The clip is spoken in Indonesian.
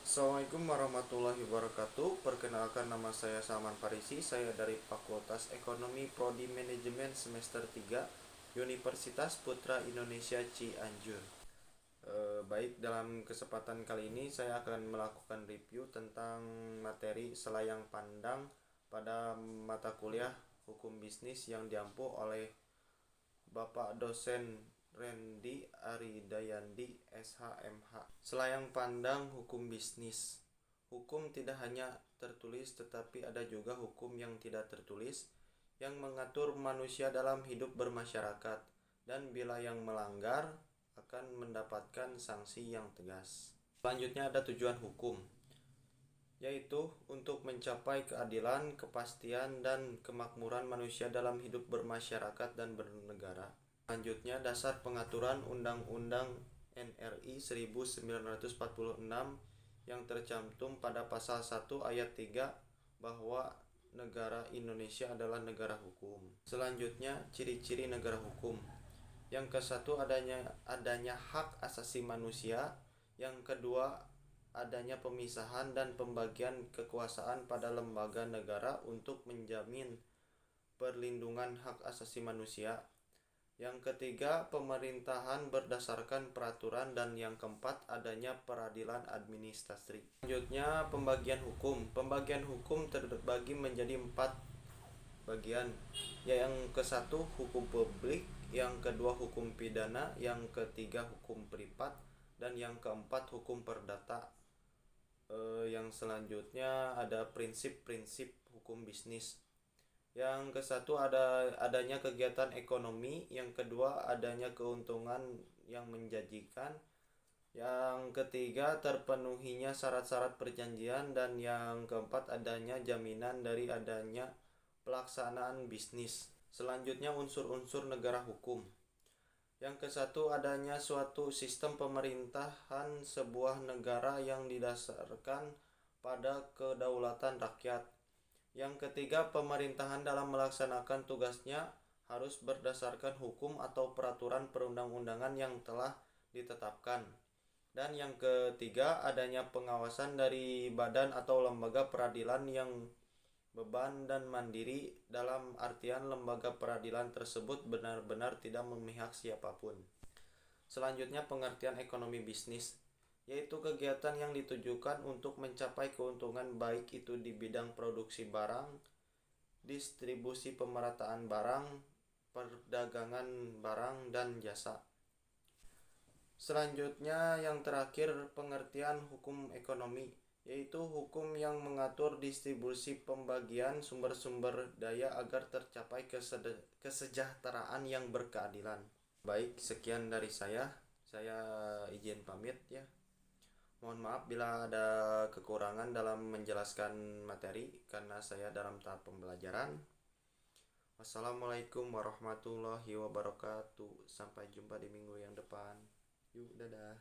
Assalamualaikum warahmatullahi wabarakatuh. Perkenalkan, nama saya Salman Farisi. Saya dari Fakultas Ekonomi Prodi Manajemen semester 3 Universitas Putra Indonesia Cianjur. Baik, dalam kesempatan kali ini saya akan melakukan review tentang materi selayang pandang pada mata kuliah Hukum Bisnis yang diampu oleh Bapak dosen Randy Aridayandi SHMH. Selayang pandang hukum bisnis. Hukum tidak hanya tertulis tetapi ada juga hukum yang tidak tertulis yang mengatur manusia dalam hidup bermasyarakat, dan bila yang melanggar akan mendapatkan sanksi yang tegas. Selanjutnya ada tujuan hukum, yaitu untuk mencapai keadilan, kepastian, dan kemakmuran manusia dalam hidup bermasyarakat dan bernegara. Selanjutnya, dasar pengaturan Undang-Undang NRI 1946 yang tercantum pada pasal 1 ayat 3 bahwa negara Indonesia adalah negara hukum. Selanjutnya, ciri-ciri negara hukum. Yang ke-1 adanya hak asasi manusia. Yang kedua, adanya pemisahan dan pembagian kekuasaan pada lembaga negara untuk menjamin perlindungan hak asasi manusia. Yang ketiga, pemerintahan berdasarkan peraturan. Dan yang keempat, adanya peradilan administrasi. Selanjutnya, pembagian hukum. Pembagian hukum terbagi menjadi 4 bagian. Yang ke-1 hukum publik, yang kedua hukum pidana, yang ketiga hukum privat, dan yang keempat hukum perdata. Yang selanjutnya ada prinsip-prinsip hukum bisnis. Yang ke-1 adanya kegiatan ekonomi, yang kedua adanya keuntungan yang menjanjikan, yang ketiga terpenuhinya syarat-syarat perjanjian, dan yang keempat adanya jaminan dari adanya pelaksanaan bisnis. Selanjutnya unsur-unsur negara hukum. Yang ke-1 adanya suatu sistem pemerintahan sebuah negara yang didasarkan pada kedaulatan rakyat. Yang ketiga, pemerintahan dalam melaksanakan tugasnya harus berdasarkan hukum atau peraturan perundang-undangan yang telah ditetapkan. Dan yang ketiga, adanya pengawasan dari badan atau lembaga peradilan yang beban dan mandiri, dalam artian lembaga peradilan tersebut benar-benar tidak memihak siapapun. Selanjutnya, pengertian ekonomi bisnis, yaitu kegiatan yang ditujukan untuk mencapai keuntungan baik itu di bidang produksi barang, distribusi pemerataan barang, perdagangan barang, dan jasa. Selanjutnya, yang terakhir, pengertian hukum ekonomi, yaitu hukum yang mengatur distribusi pembagian sumber-sumber daya agar tercapai kesejahteraan yang berkeadilan. Baik, sekian dari saya. Saya izin pamit ya. Mohon maaf bila ada kekurangan dalam menjelaskan materi karena saya dalam tahap pembelajaran. Wassalamualaikum warahmatullahi wabarakatuh. Sampai jumpa di minggu yang depan. Yuk, dadah.